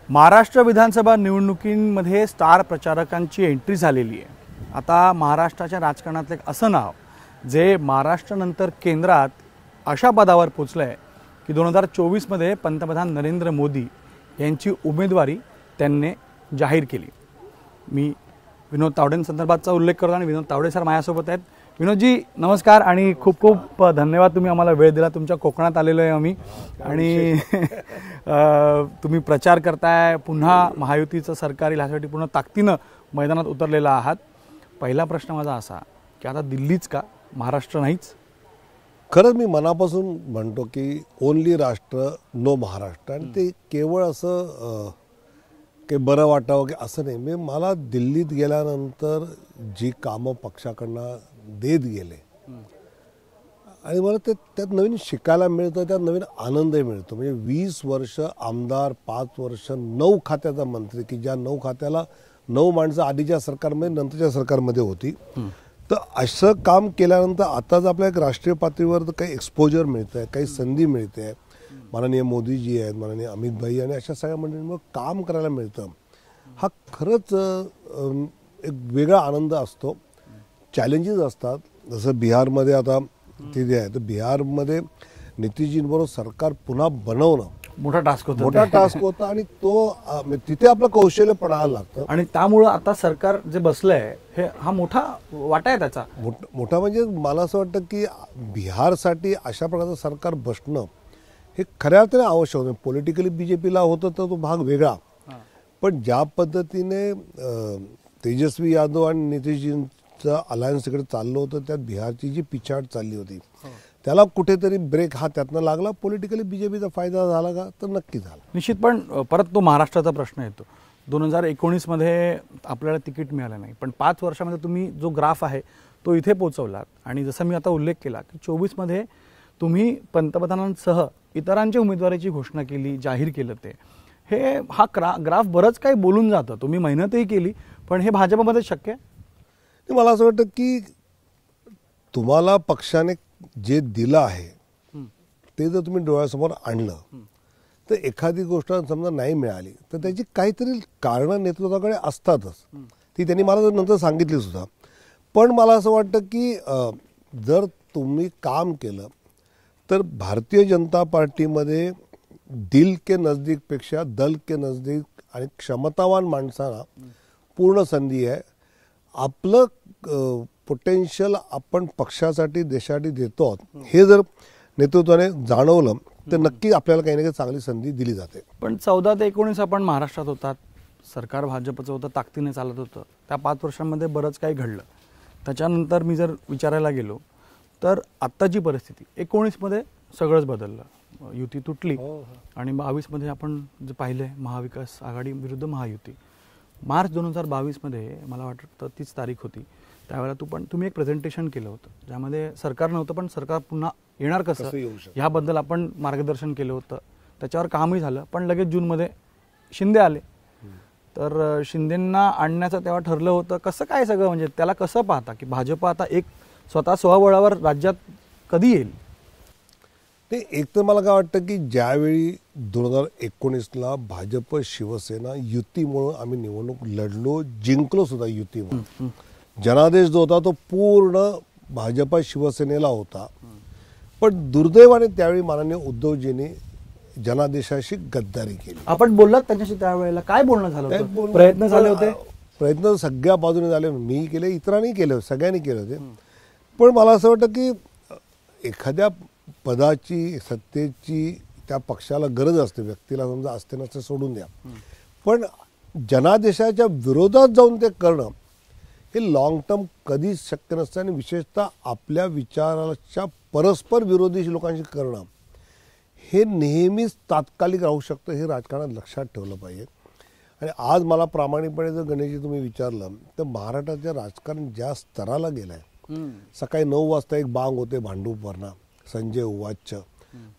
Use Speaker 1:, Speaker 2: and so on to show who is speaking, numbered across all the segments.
Speaker 1: महाराष्ट्र विधानसभा निवडणुकींमध्ये star प्रचारकांची entry झालेली आहे। आता महाराष्ट्राच्या राजकारणातलं एक असं नाव जे महाराष्ट्रानंतर केंद्रात अशा पदावर पोचलं आहे की 2024 मध्ये पंतप्रधान नरेंद्र मोदी यांची उमेदवारी त्यांनी जाहीर केली। मी विनोद तावडेंसंदर्भातचा उल्लेख करतो आणि विनोद तावडे सर माझ्यासोबत आहेत। विनोदजी नमस्कार आणि खूप खूप धन्यवाद, तुम्ही आम्हाला वेळ दिला। तुमच्या कोकणात आलेलो आहे आम्ही आणि तुम्ही प्रचार करताय, पुन्हा महायुतीचं सरकार येईल यासाठी पूर्ण ताकदीनं मैदानात उतरलेला आहात। पहिला प्रश्न माझा असा की आता दिल्लीच का, महाराष्ट्र नाहीच?
Speaker 2: खरंच मी मनापासून म्हणतो की ओनली राष्ट्र नो महाराष्ट्र, आणि ते केवळ असं काही बरं वाटावं की असं नाही। मी मला दिल्लीत गेल्यानंतर जी कामं पक्षाकडनं देत गेले आणि मला त्यात नवीन शिकायला मिळतं, त्यात नवीन आनंदही मिळतो। म्हणजे 20 वर्ष आमदार, 5 वर्ष 9 खात्याचा मंत्री, की ज्या 9 खात्याला 9 माणसं आधीच्या सरकारमध्ये नंतरच्या सरकारमध्ये होती। तर असं काम केल्यानंतर आताच आपल्या एक राष्ट्रीय पातळीवर काही एक्सपोजर मिळतं आहे, काही संधी मिळते आहे। माननीय मोदीजी आहेत, माननीय अमित भाई आणि अशा सगळ्या मंडळींमुळे काम करायला मिळतं। हा खरंच एक वेगळा आनंद असतो। चॅलेंजेस असतात, जसं बिहारमध्ये आता तिथे आहे, तर बिहारमध्ये नितीशजींबरोबर सरकार पुन्हा बनवणं
Speaker 1: मोठा टास्क
Speaker 2: होता आणि तो तिथे आपलं कौशल्य पडायला लागतं।
Speaker 1: आणि त्यामुळे आता सरकार जे बसलंय हे हा मोठा वाटा आहे त्याचा।
Speaker 2: मोठा म्हणजे मला असं वाटतं की बिहारसाठी अशा प्रकारचं सरकार बसणं हे खऱ्या अर्थाने आवश्यक होतं। पॉलिटिकली बीजेपीला होतं तर तो भाग वेगळा, पण ज्या पद्धतीने तेजस्वी यादव आणि नितीशजींचं अलायन्स तिकडे चाललं होतं, त्यात बिहारची जी पिछाड चालली होती त्याला कुठेतरी ब्रेक हा त्यातनं लागला। पॉलिटिकली बीजेपीचा फायदा झाला का, तर नक्की झाला
Speaker 1: निश्चित। पण परत तो महाराष्ट्राचा प्रश्न येतो। 2019 मध्ये आपल्याला तिकीट मिळालं नाही, पण 5 वर्षामध्ये तुम्ही जो ग्राफ आहे तो इथे पोहोचवलात। आणि जसं मी आता उल्लेख केला की 24 मध्ये तुम्ही पंतप्रधानांसह इतरांच्या उमेदवारीची घोषणा केली, जाहीर केलं ते हे हा ग्राफ बरंच काही बोलून जातं। तुम्ही मेहनतही केली, पण हे भाजपमध्ये शक्य आहे?
Speaker 2: मला असं वाटतं की तुम्हाला पक्षाने जे दिलं आहे ते जर तुम्ही डोळ्यासमोर आणलं तर एखादी गोष्ट समजा नाही मिळाली तर त्याची काहीतरी कारणं नेतृत्वाकडे असतातच। ती त्यांनी मला नंतर सांगितली सुद्धा। पण मला असं वाटतं की जर तुम्ही काम केलं तर भारतीय जनता पार्टीमध्ये दिल के नजदीकपेक्षा दल के नजदीक आणि क्षमतावान माणसाला पूर्ण संधी आहे। आपलं पोटेन्शियल आपण पक्षासाठी, देशासाठी देतो हे जर नेतृत्वाने जाणवलं तर नक्की आपल्याला काही ना काही चांगली संधी दिली जाते।
Speaker 1: पण 14 ते 19 आपण महाराष्ट्रात होतात, सरकार भाजपचं होतं, ताकदीने चालत होतं। त्या 5 वर्षांमध्ये बरंच काही घडलं। त्याच्यानंतर मी जर विचारायला गेलो तर आत्ताची परिस्थिती 19 मध्ये सगळंच बदललं। युती तुटली आणि 22 मध्ये आपण जे पाहिलंय महाविकास आघाडी विरुद्ध महायुती। मार्च 2022 मध्ये मला वाटतं 30 तारीख होती, त्यावेळेला तुम्ही एक प्रेझेंटेशन केलं होतं ज्यामध्ये सरकार नव्हतं पण सरकार पुन्हा येणार कसं ह्याबद्दल आपण मार्गदर्शन केलं होतं। त्याच्यावर कामही झालं, पण लगेच जूनमध्ये शिंदे आले। तर शिंदेंना आणण्याचं तेव्हा ठरलं होतं। कसं काय सगळं, म्हणजे त्याला कसं पाहता की भाजप आता एक स्वतः स्वबळावर राज्यात कधी येईल?
Speaker 2: ते एक तर मला काय वाटतं की ज्यावेळी 2019ला भाजप शिवसेना युतीमुळे आम्ही निवडणूक लढलो, जिंकलो सुद्धा युतीमुळे, जनादेश जो होता तो पूर्ण भाजपा शिवसेनेला होता। पण दुर्दैवाने त्यावेळी माननीय उद्धवजींनी जनादेशाशी गद्दारी केली।
Speaker 1: आपण बोललात त्यांच्याशी त्यावेळेला, काय बोलणं झालं होतं? प्रयत्न झाले होते?
Speaker 2: प्रयत्न सगळ्या बाजूने झाले, मी केले, इतरांनी केले, सगळ्यांनी केले होते। पण मला असं वाटतं की एखाद्या पदाची, सत्तेची त्या पक्षाला गरज असते, व्यक्तीला समजा असते नसते सोडून द्या, पण जनादेशाच्या विरोधात जाऊन ते करणं हे लॉंग टर्म कधीच शक्य नसतं। आणि विशेषतः आपल्या विचाराच्या परस्पर विरोधी लोकांशी करणं हे नेहमीच तात्कालिक राहू शकतं, हे राजकारणात लक्षात ठेवलं पाहिजे। आणि आज मला प्रामाणिकपणे जर गणेशजी तुम्ही विचारलं तर महाराष्ट्राचं राजकारण ज्या स्तराला गेलं आहे, सकाळी 9 वाजता एक बांग होते भांडूपवरना, संजय उवाच,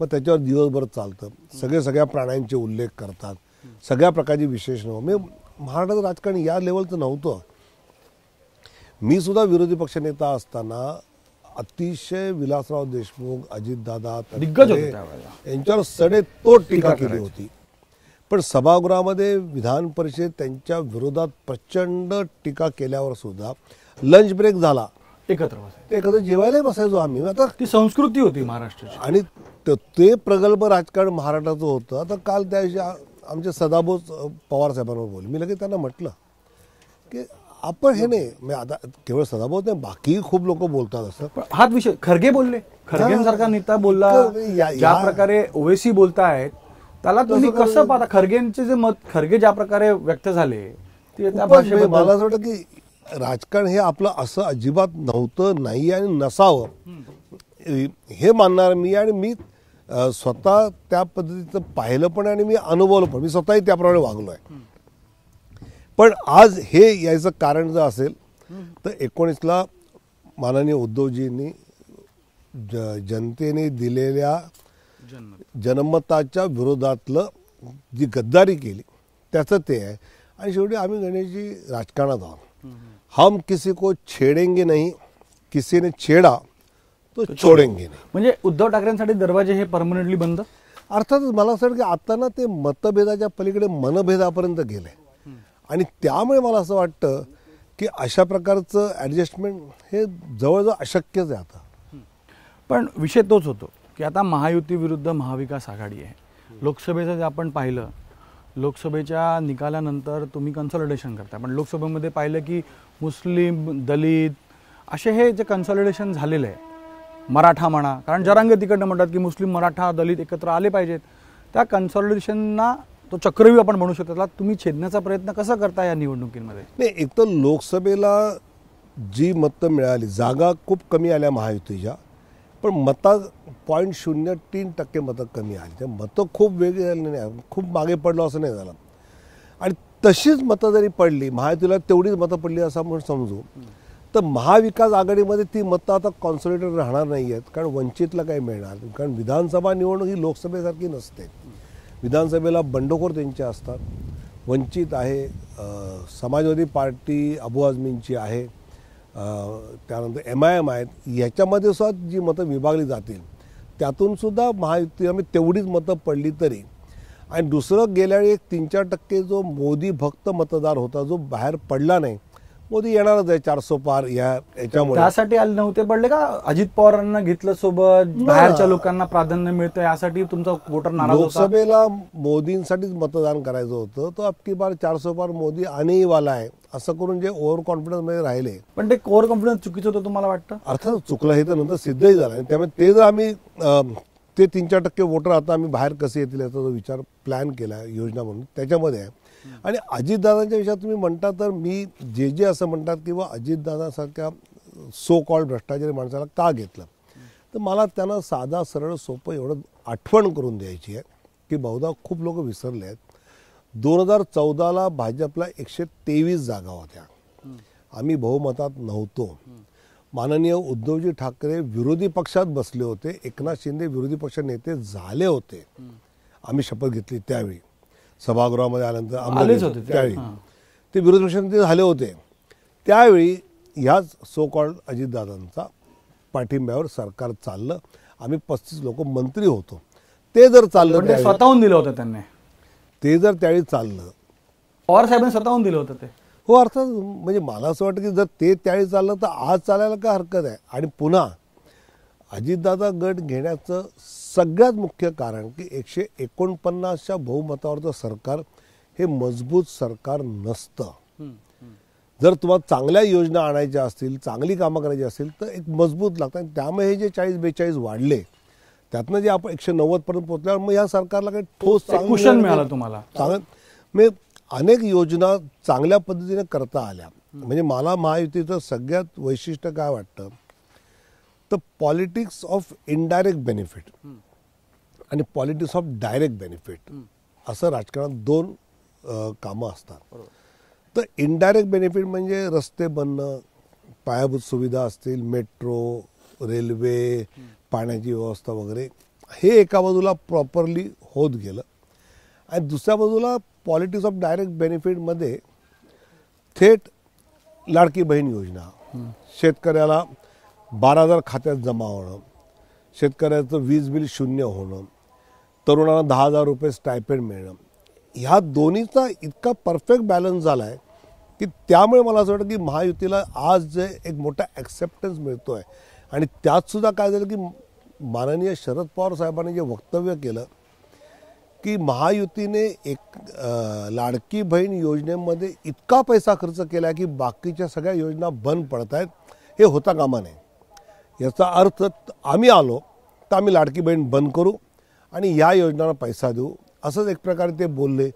Speaker 2: मग त्याच्यावर दिवसभर चालतं, सगळ्या प्राण्यांचे उल्लेख करतात, सगळ्या प्रकारची विशेषणं। म्हणजे महाराष्ट्राचं राजकारण या लेवलचं नव्हतं। मी सुद्धा विरोधी पक्षनेता असताना अतिशय विलासराव देशमुख, अजितदादा,
Speaker 1: दिग्गज होते त्यावेळेला,
Speaker 2: यांच्यावर सडेतोड टीका केली होती। पण सभागृहामध्ये विधान परिषद त्यांच्या विरोधात प्रचंड टीका केल्यावर सुद्धा लंच ब्रेक झाला,
Speaker 1: एकत्र बसायचं.
Speaker 2: एकत्र जेवायलाही बसायचो आम्ही. आता
Speaker 1: ती संस्कृती होती महाराष्ट्राची.
Speaker 2: आणि ते प्रगल्भ राजकारण महाराष्ट्राचं होतं. आता काल त्या दिवशी आमचे सदाभाऊ पवार साहेबांवर बोलले. मी लगेच त्यांना म्हटलं की आपण हे नाही, मी आता केवळ सदाभाऊ नाही, बाकी खूप लोक बोलतात असं.
Speaker 1: पण हाच विषय खरगे बोलले, खरगेंसारखा नेता बोलला, ज्या प्रकारे ओवेसी बोलतायत त्याला तुम्ही कसं पाहता? खरगेंचे जे मत, खरगे ज्या प्रकारे व्यक्त झाले ते त्या भाषेबद्दल
Speaker 2: मला असं वाटतं की राजकारण हे आपलं असं अजिबात नव्हतं, नाही आणि नसावं हे मानणार मी. आणि मी स्वतः त्या पद्धतीचं पाहिलं पण आणि मी अनुभवलं पण, मी स्वतःही त्याप्रमाणे वागलो आहे. पण आज हे यायचं कारण जर असेल तर 19ला माननीय उद्धवजींनी जनतेने दिलेल्या जनमताच्या विरोधातलं जी गद्दारी केली त्याचं ते आहे. आणि शेवटी आम्ही गणेशजी राजकारणात आहोत. हम किसी को छेडेंगे नहीं, किसी ने छेडा तो छोडेंगे नाही.
Speaker 1: म्हणजे उद्धव ठाकरेंसाठी दरवाजे हे परमनंटली बंद.
Speaker 2: अर्थातच मला असं वाटतं की आता ना ते मतभेदाच्या पलीकडे मनभेदापर्यंत गेलंय. आणि त्यामुळे मला असं वाटतं की अशा प्रकारचं ॲडजस्टमेंट हे जवळजवळ अशक्यच आहे आता.
Speaker 1: पण विषय तोच होतो की आता महायुती विरुद्ध महाविकास आघाडी आहे. लोकसभेचं जे आपण पाहिलं, लोकसभेच्या निकालानंतर तुम्ही कन्सॉलिडेशन करता, पण लोकसभेमध्ये पाहिलं की मुस्लिम, दलित असे हे जे कन्सॉलिडेशन झालेलं आहे, मराठा म्हणा, कारण जरांगे तिकडनं म्हणतात की मुस्लिम, मराठा, दलित एकत्र आले पाहिजेत, त्या कन्सॉलिडेशनना तो चक्रव्यूह आपण म्हणू शकतो, त्याला तुम्ही छेदण्याचा प्रयत्न कसा करता या निवडणुकीमध्ये?
Speaker 2: नाही, एक तर लोकसभेला जी मतं मिळाली, जागा खूप कमी आल्या महायुतीच्या, पण मतं 0.03% मतं कमी आली. त्या मतं खूप वेगळी झाली नाही, खूप मागे पडलो असं नाही झालं. आणि तशीच मतं जरी पडली, महायुतीला तेवढीच मतं पडली असं आपण समजू, तर महाविकास आघाडीमध्ये ती मतं आता कॉन्सॉलिडेटेड राहणार नाही आहेत. कारण वंचितला काय मिळणार? कारण विधानसभा निवडणूक ही लोकसभेसारखी नसते. विधानसभेला बंडखोर त्यांचे असतात. वंचित आहे, समाजवादी पार्टी अबू आझमींची आहे, त्यानंतर MIM आहेत. याच्यामध्ये सुद्धा जी मतं विभागली जातील त्यातून सुद्धा महायुतीमध्ये तेवढीच मतं पडली तरी. आणि दुसरं गेल्या वेळी 3-4% जो मोदी भक्त मतदार होता, जो बाहेर पडला नाही. मोदी येणारच आहे 400 पार याच्यामुळे.
Speaker 1: त्यासाठी आले नव्हते पडले का? अजित पवारांना घेतलं सोबत, बाहेरच्या लोकांना प्राधान्य मिळतं यासाठी तुमचा वोटर नाराज होता?
Speaker 2: लोकसभेला मोदींसाठीच मतदान करायचं होतं, तो अबकी बार 400 पार मोदी आने वाला आहे असं करून जे ओव्हर कॉन्फिडन्स मध्ये राहिले.
Speaker 1: पण ते ओव्हर कॉन्फिडन्स चुकीचं होतं तुम्हाला वाटतं?
Speaker 2: अर्थात चुकलं, हे तर नंतर सिद्धही झालं. त्यामुळे ते जर आम्ही ते 3-4% वोटर आता आम्ही बाहेर कसे येतील याचा जो विचार प्लॅन केला योजना म्हणून त्याच्यामध्ये आहे. आणि अजितदादांच्या विषयात तुम्ही म्हणता तर मी जे असं म्हणतात किंवा अजितदादासारख्या सो कॉल्ड भ्रष्टाचारी माणसाला का घेतलं, तर मला त्यांना साधा सरळ सोपं एवढं आठवण करून द्यायची आहे की बहुधा खूप लोक विसरले आहेत. 2014ला भाजपला 123 जागा होत्या, आम्ही बहुमतात नव्हतो. माननीय उद्धवजी ठाकरे विरोधी पक्षात बसले होते, एकनाथ शिंदे विरोधी पक्ष नेते झाले होते. आम्ही शपथ घेतली त्यावेळी, सभागृहामध्ये आल्यानंतर त्यावेळी ते विरोधी पक्षाचे झाले होते. त्यावेळी ह्याच सो कॉल्ड अजितदादांचा पाठिंब्यावर सरकार चाललं. आम्ही 35 लोक मंत्री होतो. ते जर चाललं,
Speaker 1: स्वतःहून दिलं होतं त्यांनी,
Speaker 2: ते जर त्यावेळी चाललं,
Speaker 1: पवार साहेबांनी स्वतःहून दिलं होतं ते.
Speaker 2: हो, अर्थात. म्हणजे मला असं वाटतं की जर ते त्यावेळी चाललं तर आज चालायला काय हरकत आहे. आणि पुन्हा अजितदादा गट घेण्याचं सगळ्यात मुख्य कारण की 149च्या बहुमतावरचं सरकार हे मजबूत सरकार नसतं. जर तुम्हाला चांगल्या योजना आणायच्या असतील, चांगली कामं करायची असतील तर एक मजबूत लागतं. आणि त्यामुळे हे जे 40-42 वाढले, त्यातनं जे आपण 190 पर्यंत पोहोचल्यावर मग या सरकारला काही ठोस
Speaker 1: कुशन मिळालं तुम्हाला.
Speaker 2: म्हणजे अनेक योजना चांगल्या पद्धतीने करता आल्या. म्हणजे मला महायुतीचं सगळ्यात वैशिष्ट्य काय वाटतं तर पॉलिटिक्स ऑफ इनडायरेक्ट बेनिफिट आणि पॉलिटिक्स ऑफ डायरेक्ट बेनिफिट असं राजकारणात 2 कामं असतात. तर इनडायरेक्ट बेनिफिट म्हणजे रस्ते बनणं, पायाभूत सुविधा असतील, मेट्रो, रेल्वे, पाण्याची व्यवस्था वगैरे, हे एका बाजूला प्रॉपरली होत गेलं. आणि दुसऱ्या बाजूला पॉलिटिक्स ऑफ डायरेक्ट बेनिफिटमध्ये थेट लाडकी बहीण योजना, शेतकऱ्याला 12,000 खात्यात जमा होणं, शेतकऱ्याचं वीज बिल 0 होणं, तरुणांना 10,000 रुपये स्टायपेंड मिळणं, ह्या दोन्हीचा इतका परफेक्ट बॅलन्स झाला आहे की त्यामुळे मला असं वाटतं की महायुतीला आज जे एक मोठा ॲक्सेप्टन्स मिळतो आहे. आणि त्यातसुद्धा काय झालं की माननीय शरद पवार साहेबांनी जे वक्तव्य केलं की महायुतीने एक लाडकी बहीण योजनेमध्ये इतका पैसा खर्च केला की बाकीच्या सगळ्या योजना बंद पडत आहेत, हे होता कामा नये. याचा अर्थ आम्ही आलो तर आम्ही लाडकी बहीण बंद करू आणि या योजनांना पैसा देऊ, असंच एक प्रकारे ते बोलले.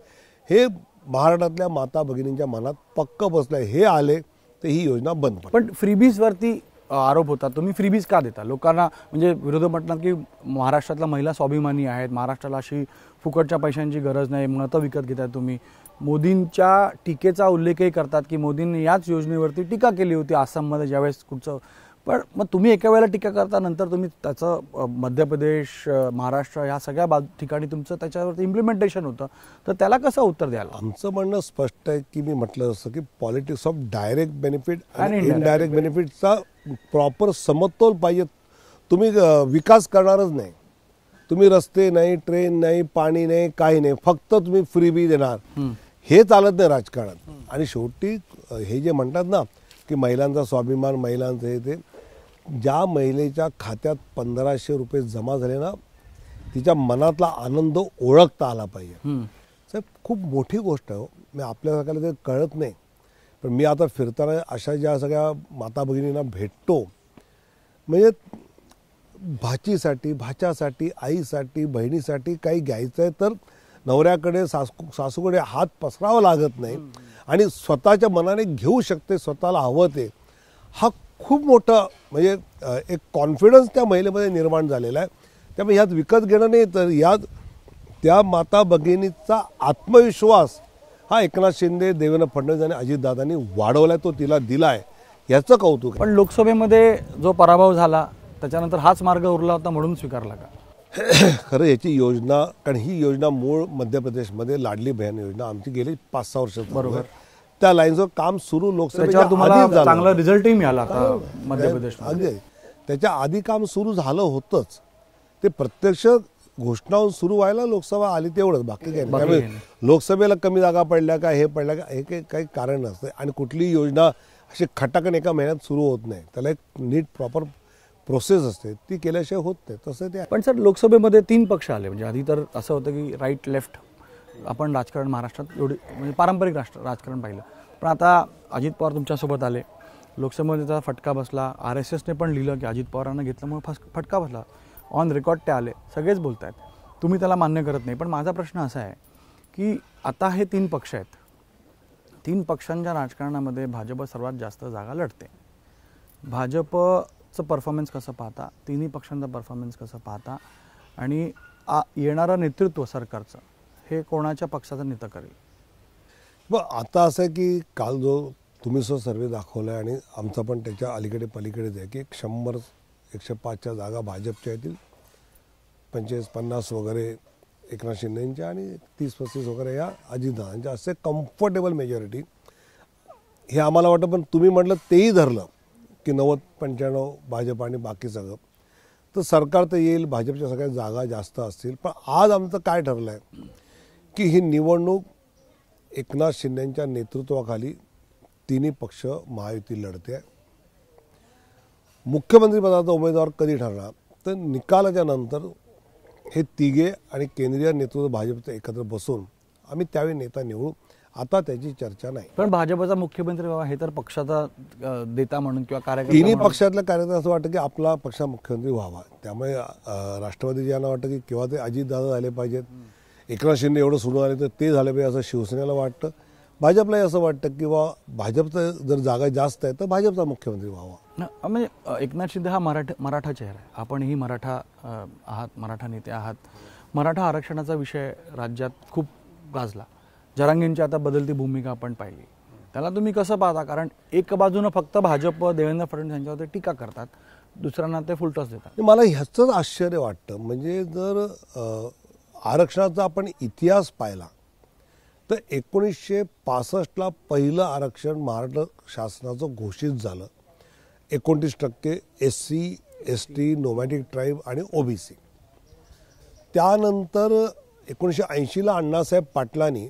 Speaker 2: हे महाराष्ट्रातल्या माता भगिनींच्या मनात पक्क बसलं आहे. हे आले तर ही योजना बंद पडली.
Speaker 1: पण फ्रीबीजवरती आरोप होता, तुम्ही फ्रीबीज का देता लोकांना? म्हणजे विरोधक म्हणतात की महाराष्ट्रातल्या महिला स्वाभिमानी आहेत, महाराष्ट्राला अशी फुकटच्या पैशांची गरज नाही, मतं विकत घेताय तुम्ही. मोदींच्या टीकेचा उल्लेखही करतात की मोदींनी याच योजनेवरती टीका केली होती आसाममध्ये ज्यावेळेस कुठचं. पण मग तुम्ही एका वेळेला टीका करता, नंतर तुम्ही त्याचं मध्य प्रदेश, महाराष्ट्र ह्या सगळ्या ठिकाणी तुमचं त्याच्यावरती इम्प्लिमेंटेशन होतं, तर त्याला कसं उत्तर द्यायला?
Speaker 2: आमचं म्हणणं स्पष्ट आहे की मी म्हटलं असं की पॉलिटिक्स ऑफ डायरेक्ट बेनिफिट आणि इनडायरेक्ट बेनिफिटचा प्रॉपर समतोल पाहिजे. तुम्ही विकास करणारच नाही, तुम्ही रस्ते नाही, ट्रेन नाही, पाणी नाही, काही नाही, फक्त तुम्ही फ्रीबी देणार, हे चालत नाही राजकारणात. आणि शेवटी हे जे म्हणतात ना की महिलांचा स्वाभिमान, महिलांचं हे ते, ज्या महिलेच्या खात्यात 1500 रुपये जमा झाले ना, तिच्या मनातला आनंद ओळखता आला पाहिजे. साहेब खूप मोठी गोष्ट आहे. मी आपल्यासारख्याला ते कळत नाही, पण मी आता फिरताना अशा ज्या सगळ्या माता भगिनींना भेटतो, म्हणजे भाचीसाठी, भाच्यासाठी, आईसाठी, बहिणीसाठी काही घ्यायचं आहे तर नवऱ्याकडे, सासूकडे हात पसरावा लागत नाही आणि स्वतःच्या मनाने घेऊ शकते, स्वतःला हवं ते. हा खूप मोठा म्हणजे एक कॉन्फिडन्स त्या महिलेमध्ये निर्माण झालेला आहे. त्यामुळे ह्यात विकत घेणं नाही, तर यात त्या माता भगिनीचा आत्मविश्वास हा एकनाथ शिंदे, देवेंद्र फडणवीस आणि अजितदादांनी वाढवलाय, तो तिला दिलाय, याचं कौतुक.
Speaker 1: पण लोकसभेमध्ये जो पराभव झाला त्याच्यानंतर हाच मार्ग उरला होता म्हणून स्वीकारला का?
Speaker 2: खरं याची योजना, कारण ही योजना मूळ मध्य प्रदेशमध्ये लाडली बहीण योजना आमची गेली 5-6 वर्ष,
Speaker 1: बरोबर,
Speaker 2: त्या लाईनचं काम सुरू लोकसभेच्या
Speaker 1: तुम्हाला चांगला रिझल्टही मिळाला आता मध्य प्रदेश.
Speaker 2: अगदी त्याच्या आधी काम सुरू झालं होतंच, ते प्रत्यक्ष घोषणाहून सुरू व्हायला लोकसभा आली तेवढंच, बाकी काही नाही. त्यामुळे लोकसभेला कमी जागा पडल्या का, हे पडल्या का, हे काही कारण नसतं. आणि कुठलीही योजना अशी खटाकन एका महिन्यात सुरू होत नाही, त्याला एक नीट प्रॉपर प्रोसेस असते, ती केल्याशिवाय होत नाही. तसं ते.
Speaker 1: पण सर लोकसभेमध्ये 3 पक्ष आले, म्हणजे आधी तर असं होतं की राईट लेफ्ट, आपण राजकारण महाराष्ट्रात एवढी म्हणजे पारंपरिक राजकारण पाहिलं. पण आता अजित पवार तुमच्यासोबत आले, लोकसभेमध्ये त्याचा फटका बसला. RSSने पण लिहिलं की अजित पवारांना घेतल्यामुळे फटका बसला. ऑन रेकॉर्ड ते आले, सगळेच बोलत आहेत, तुम्ही त्याला मान्य करत नाही. पण माझा प्रश्न असा आहे की आता हे 3 पक्ष आहेत, 3 पक्षांच्या राजकारणामध्ये भाजप सर्वात जास्त जागा लढते. भाजपचं परफॉर्मन्स कसं पाहता, तिन्ही पक्षांचा परफॉर्मन्स कसं पाहता, आणि येणारं नेतृत्व सरकारचं हे कोणाच्या पक्षाचं नेतं करेल?
Speaker 2: मग आता असं आहे की काल जो तुम्ही सर्वे दाखवला आहे आणि आमचा पण त्याच्या अलीकडे पलीकडेच आहे की 100-105च्या जागा भाजपच्या येतील, 25-50 वगैरे एकनाथ शिंदेच्या आणि 30-35 वगैरे या अजितदादांच्या, असे कम्फर्टेबल मेजॉरिटी हे आम्हाला वाटतं. पण तुम्ही म्हटलं तेही धरलं की 90-95 भाजप आणि बाकी सगळं, तर सरकार तर येईल, भाजपच्या सगळ्या जागा जास्त असतील. पण आज आमचं काय ठरलं आहे की ही निवडणूक एकनाथ शिंदेच्या नेतृत्वाखाली तिन्ही पक्ष महायुती लढते आहे. मुख्यमंत्रीपदाचा उमेदवार कधी ठरणार, तर निकालाच्या नंतर हे तिघे आणि केंद्रीय नेतृत्व भाजपचं एकत्र बसून आम्ही त्यावेळी नेता निवडू. आता त्याची चर्चा नाही.
Speaker 1: पण भाजपचा मुख्यमंत्री व्हावा हे तर पक्षाचा देता म्हणून किंवा कार्यकर्ता,
Speaker 2: तिन्ही पक्षातल्या कार्यकर्ता असं वाटतं की आपला पक्ष मुख्यमंत्री व्हावा. त्यामुळे राष्ट्रवादी यांना वाटतं की केव्हा ते अजितदादा झाले पाहिजेत, एकनाथ शिंदे एवढं सोडून आले तर ते झाले पाहिजे असं शिवसेनेला वाटतं. भाजपलाही असं वाटतं की भाजपचं जर जागा जास्त आहे तर भाजपचा मुख्यमंत्री व्हावा.
Speaker 1: म्हणजे एकनाथ शिंदे हा मराठा चेहरा आहे, आपणही मराठा आहात, मराठा नेते आहात. मराठा आरक्षणाचा विषय राज्यात खूप गाजला, जरांगेंची आता बदलती भूमिका आपण पाहिली. त्याला तुम्ही कसं पाहता? कारण एक बाजूनं फक्त भाजप देवेंद्र फडणवीस यांच्यावर टीका करतात, दुसऱ्यांना ते फुलटॉस देतात.
Speaker 2: मला ह्याचंच आश्चर्य वाटतं. म्हणजे जर आरक्षणाचा आपण इतिहास पाहिला तर 1965ला पहिलं आरक्षण महाराष्ट्र शासनाचं घोषित झालं. 29% SC, ST, नोमॅटिक ट्राईब आणि OBC. त्यानंतर 1980ला अण्णासाहेब पाटलांनी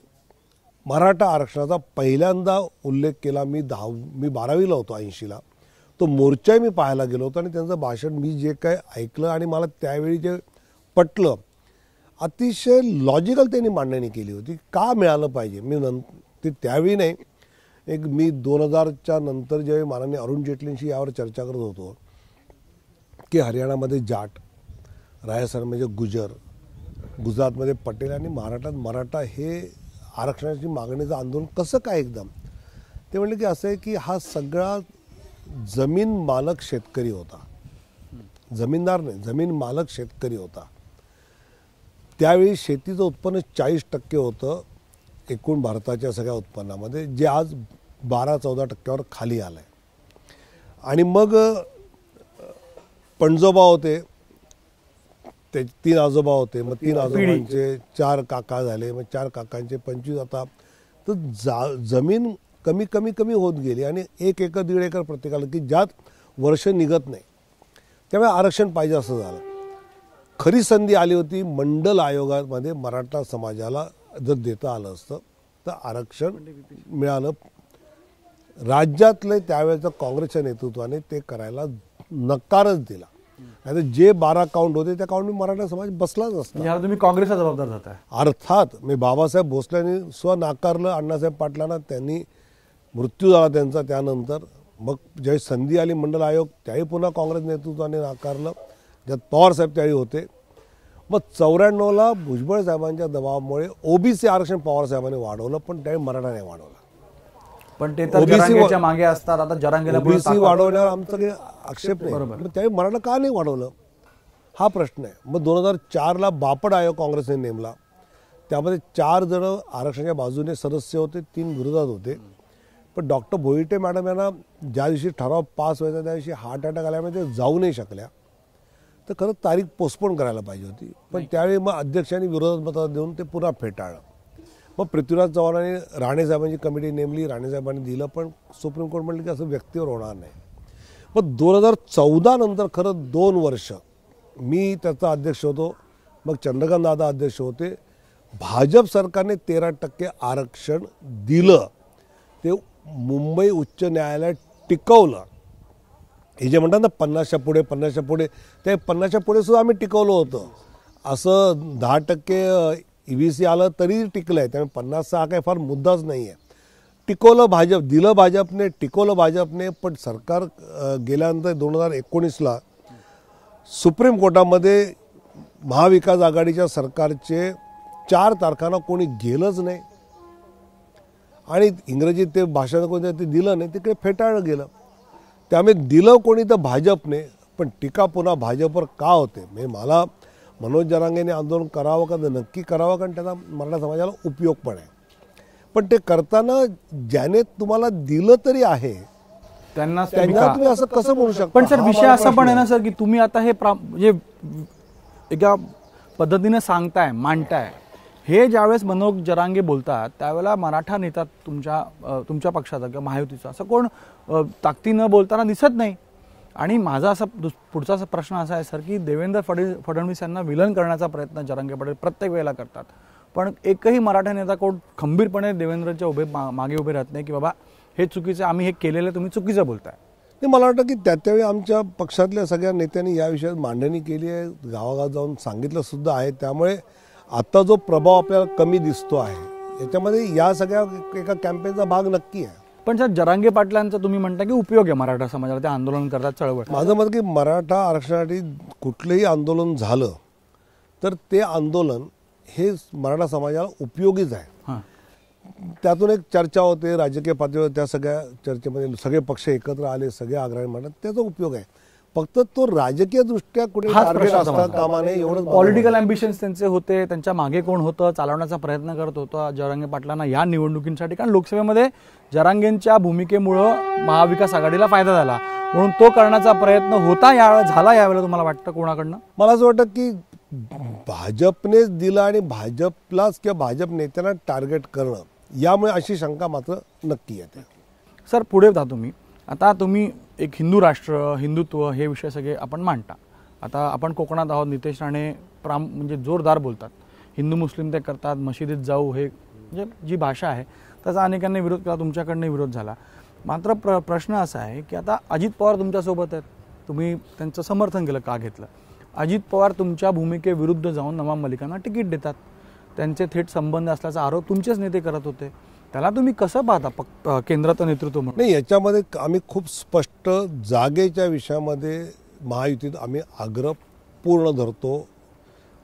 Speaker 2: मराठा आरक्षणाचा पहिल्यांदा उल्लेख केला. मी 12वीला होतो 80ला. तो मोर्चाही मी पाहायला गेलो होतो आणि त्यांचं भाषण मी जे काय ऐकलं आणि मला त्यावेळी जे पटलं, अतिशय लॉजिकल त्यांनी मांडणी केली होती. का मिळालं पाहिजे, ते त्यावेळी नाही, मी 2000च्या नंतर ज्यावेळी माननीय अरुण जेटलींशी यावर चर्चा करत होतो की हरियाणामध्ये जाट, राजस्थानमध्ये गुजर, गुजरातमध्ये पटेल आणि महाराष्ट्रात मराठा हे आरक्षणाची मागणीचं आंदोलन कसं काय एकदम. ते म्हणले की असं आहे की हा सगळा जमीन मालक शेतकरी होता, जमीनदार नाही, जमीन मालक शेतकरी होता. त्यावेळी शेतीचं उत्पन्न 40% होतं एकूण भारताच्या सगळ्या उत्पन्नामध्ये, जे आज 12-14% खाली आलं आहे. आणि मग पणजोबा होते, ते 3 आजोबा होते, मग 3 आजोबांचे 4 काका झाले, मग 4 काकांचे 25. आता तर जमीन कमी कमी कमी होत गेली आणि 1 एकर 1.5 एकर प्रत्येकाला, की ज्यात वर्ष निघत नाही. त्यामुळे आरक्षण पाहिजे असं झालं. खरी संधी आली होती मंडल आयोगामध्ये मराठा समाजाला जर देता आलं असतं तर आरक्षण मिळालं. राज्यातले त्यावेळेच्या काँग्रेसच्या नेतृत्वाने ते करायला नकारच दिला. नाही जे 12 काउंट होते त्या काउंट मराठा समाज बसलाच असता.
Speaker 1: याला तुम्ही काँग्रेसला जबाबदार जाताय.
Speaker 2: अर्थात मी बाबासाहेब भोसलेंनी नाकारलं, अण्णासाहेब पाटलांना त्यांनी मृत्यू झाला त्यांचा त्यानंतर. मग ज्यावेळी संधी आली मंडल आयोग, त्याही पुन्हा काँग्रेस नेतृत्वाने नाकारलं, ज्यात पवारसाहेब त्यावेळी होते. मग 94ला भुजबळ साहेबांच्या दबावामुळे ओबीसी आरक्षण पवारसाहेबांनी वाढवलं, पण त्यावेळी मराठा नाही वाढवलं.
Speaker 1: पण ते तर जरांगेच्या मागे असतात. आता जरांगेला
Speaker 2: ओबीसी वाढवल्यावर आमचा काही आक्षेप नाही, मग त्यावेळी मराठा का नाही वाढवलं हा प्रश्न आहे. मग 2004ला बापट आयोग काँग्रेसने नेमला. त्यामध्ये 4 जण आरक्षणाच्या बाजूने सदस्य होते, 3 विरोधात होते. पण डॉक्टर भोईटे मॅडम यांना ज्या दिवशी ठराव पास व्हायचा त्या दिवशी हार्ट अटॅक आल्यामुळे ते जाऊ नाही शकल्या. तर खरं तारीख पोस्टपोन करायला पाहिजे होती, पण त्यावेळी मग अध्यक्षांनी विरोधात मत देऊन ते पुन्हा फेटाळलं. मग पृथ्वीराज चव्हाणांनी राणेसाहेबांची कमिटी नेमली, राणेसाहेबांनी दिलं, पण सुप्रीम कोर्ट म्हटलं की असं व्यक्तीवर होणार नाही. मग 2014 नंतर खरं 2 वर्ष मी त्याचा अध्यक्ष होतो, मग चंद्रकांत दादा अध्यक्ष होते. भाजप सरकारने 13% आरक्षण दिलं, ते मुंबई उच्च न्यायालयात टिकवलं. हे जे म्हणतात ना 50च्या पुढे 50च्या पुढे, ते 50च्या पुढे सुद्धा आम्ही टिकवलं होतं. असं 10% EBC आलं तरी टिकलं आहे. त्यामुळे 50चा हा काही फार मुद्दाच नाही आहे. टिकवलं भाजप, दिलं भाजपने, टिकवलं भाजपने. पण सरकार गेल्यानंतर 2019ला सुप्रीम कोर्टामध्ये महाविकास आघाडीच्या सरकारचे 4 तारखांना कोणी गेलंच नाही आणि इंग्रजीत ते भाषण कोणी ते दिलं नाही, तिकडे फेटाळलं गेलं. त्यामुळे दिलं कोणी तर भाजपने, पण टीका पुन्हा भाजपवर का होते. म्हणजे मला मनोज जरांगेने आंदोलन करावं का, नक्की करावं, कारण त्याचा मराठा समाजाला उपयोग पण आहे. पण ते करताना ज्याने तुम्हाला दिलं तरी आहे त्यांना तुम्ही असं कसं म्हणू शकता.
Speaker 1: पण सर विषय असा पण आहे ना सर, की तुम्ही आता हे म्हणजे एका पद्धतीने सांगताय, मांडताय, हे ज्यावेळेस मनोज जरांगे बोलतात त्यावेळेला मराठा नेता तुमच्या पक्षाचा किंवा महायुतीचा असं कोण ताकदीनं बोलताना दिसत नाही. आणि माझा असा पुढचा प्रश्न असा आहे सर, की देवेंद्र फडणवीस यांना विलन करण्याचा प्रयत्न जरांगे पाटील प्रत्येक वेळेला करतात, पण एकही मराठा नेता कोण खंबीरपणे देवेंद्रच्या मागे उभे राहत नाही की बाबा हे चुकीचं, आम्ही हे केलेलं, तुम्ही चुकीचं बोलताय.
Speaker 2: नाही, मला वाटतं की त्यावेळी आमच्या पक्षातल्या सगळ्या नेत्यांनी या विषयात मांडणी केली आहे, गावागावात जाऊन सांगितलं सुद्धा आहे. त्यामुळे आता जो प्रभाव आपल्याला कमी दिसतो आहे याच्यामध्ये या सगळ्या एका कॅम्पेनचा भाग नक्की आहे.
Speaker 1: पण सर जरांगे पाटलांचा तुम्ही म्हणता की उपयोग आहे मराठा समाजाला, ते आंदोलन करतात, चळवळ.
Speaker 2: माझं मत की मराठा आरक्षणासाठी कुठलंही आंदोलन झालं तर ते आंदोलन हे मराठा समाजाला उपयोगीच आहे. त्यातून एक चर्चा होते राजकीय पातळीवर, त्या सगळ्या चर्चेमध्ये सगळे पक्ष एकत्र आले, सगळे आग्रही म्हणतात, त्याचा उपयोग आहे. फक्त तो राजकीय दृष्ट्या कुठे टार्गेट असता कामा नये एवढंच.
Speaker 1: पॉलिटिकल अँबिशन्स त्यांचे होते, त्यांच्या मागे कोण होतं, चालवण्याचा प्रयत्न करत होता जरांगे पाटलांना या निवडणुकींसाठी, कारण लोकसभेमध्ये जरांगेंच्या भूमिकेमुळं महाविकास आघाडीला फायदा झाला, म्हणून तो करण्याचा प्रयत्न होता झाला यावेळेला तुम्हाला वाटतं कोणाकडनं?
Speaker 2: मला असं वाटतं की भाजपनेच दिलं आणि भाजपलाच किंवा भाजप नेत्यांना टार्गेट करणं, यामुळे अशी शंका मात्र नक्की येते.
Speaker 1: सर पुढे जा तुम्ही. आता तुम्ही एक हिंदू राष्ट्र, हिंदुत्व हे विषय सगळे आपण मांडता. आता आपण कोकणात आहोत, नितेश राणे म्हणजे जोरदार बोलतात हिंदू मुस्लिम ते करतात, मशिदीत जाऊ, हे म्हणजे जी भाषा आहे त्याचा अनेकांनी विरोध केला, तुमच्याकडनं विरोध झाला. मात्र प्रश्न असा आहे की आता अजित पवार तुमच्यासोबत आहेत, तुम्ही त्यांचं समर्थन केलं, का घेतलं? अजित पवार तुमच्या भूमिकेविरुद्ध जाऊन नवाब मलिकांना तिकीट देतात, त्यांचे थेट संबंध असल्याचा आरोप तुमचेच नेते करत होते. त्याला तुम्ही कसं पाहता केंद्राचं नेतृत्व म्हणून?
Speaker 2: नाही, याच्यामध्ये आम्ही खूप स्पष्ट जागेच्या विषयामध्ये महायुतीत आम्ही आग्रह पूर्ण धरतो.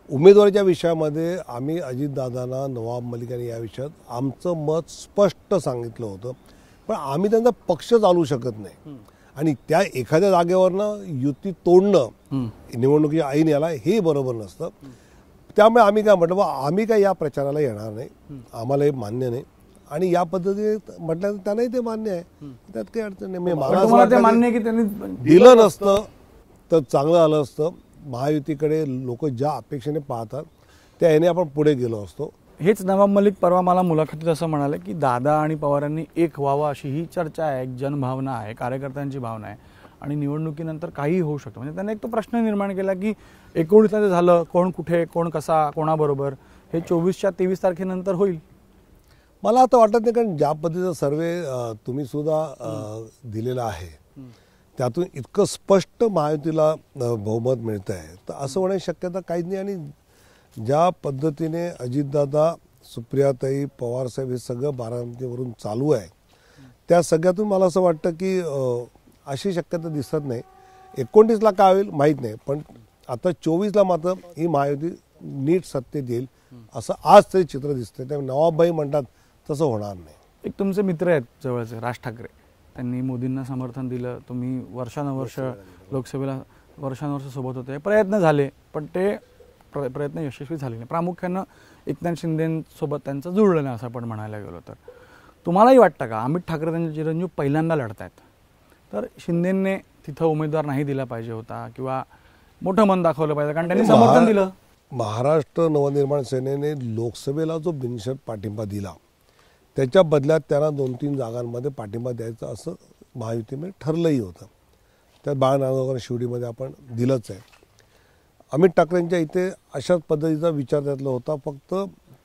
Speaker 2: उमेदवारीच्या विषयामध्ये आम्ही अजितदादांना, नवाब मलिकांनी या विषयात आमचं मत स्पष्ट सांगितलं होतं. पण आम्ही त्यांचा पक्ष चालू शकत नाही आणि त्या एखाद्या जागेवरनं युती तोडणं निवडणुकीच्या ऐन याला हे बरोबर नसतं. त्यामुळे आम्ही काय म्हटलं, आम्ही काय या प्रचाराला येणार नाही, आम्हाला हे मान्य नाही. आणि या पद्धतीने म्हटलं त्यांनाही ते मान्य आहे, त्यात काही अडचण नाही.
Speaker 1: मला ते मान्य आहे की त्यांनी
Speaker 2: दिलं नसतं तर चांगलं आलं असतं. महायुतीकडे लोक ज्या अपेक्षेने पाहतात त्या याने आपण पुढे गेलो असतो.
Speaker 1: हेच नवाब मलिक परवा मला मुलाखतीत असं म्हणाले की दादा आणि पवारांनी एक व्हावं अशी ही चर्चा आहे, एक जनभावना आहे, कार्यकर्त्यांची भावना आहे आणि निवडणुकीनंतर काहीही होऊ शकतं. म्हणजे त्यांनी एक तो प्रश्न निर्माण केला की 19 झालं, कोण कुठे, कोण कसा, कोणाबरोबर, हे 24च्या 23 तारखेनंतर होईल.
Speaker 2: मला आता वाटत नाही, कारण ज्या पद्धतीचा सर्वे तुम्ही सुद्धा दिलेला आहे त्यातून इतकं स्पष्ट महायुतीला बहुमत मिळतं आहे, तर असं होण्याची शक्यता काहीच नाही. आणि ज्या पद्धतीने अजितदादा, सुप्रियाताई, पवारसाहेब हे सगळं बारामतीवरून चालू आहे, त्या सगळ्यातून मला असं वाटतं की अशी शक्यता दिसत नाही. 29ला काय होईल माहीत नाही, पण आता 24ला मात्र ही महायुती नीट सत्तेत येईल असं आज तरी चित्र दिसतंय. त्यामुळे नवाबभाई म्हणतात तसं होणार नाही.
Speaker 1: एक तुमचे मित्र आहेत जवळचे, राज ठाकरे, त्यांनी मोदींना समर्थन दिलं, तुम्ही वर्षानुवर्ष लोकसभेला वर्षानुवर्ष सोबत होते, प्रयत्न झाले पण ते प्रयत्न यशस्वी झाले नाही. प्रामुख्यानं एकनाथ शिंदेसोबत त्यांचं जुळलं नाही असं आपण म्हणायला गेलो तर. तुम्हालाही वाटतं का अमित ठाकरे त्यांचे चिरंजीव पहिल्यांदा लढत आहेत, तर शिंदेंनी तिथं उमेदवार नाही दिला पाहिजे होता किंवा मोठं मन दाखवलं पाहिजे, कारण त्यांनी समर्थन दिलं?
Speaker 2: महाराष्ट्र नवनिर्माण सेनेने लोकसभेला जो बिनशर्त पाठिंबा दिला त्याच्या बदल्यात त्यांना 2-3 जागांमध्ये पाठिंबा द्यायचा असं महायुतीमध्ये ठरलंही होतं. त्यात बाळानागाव शिवडीमध्ये आपण दिलंच आहे. अमित ठाकरेंच्या इथे अशाच पद्धतीचा विचार त्यातला होता. फक्त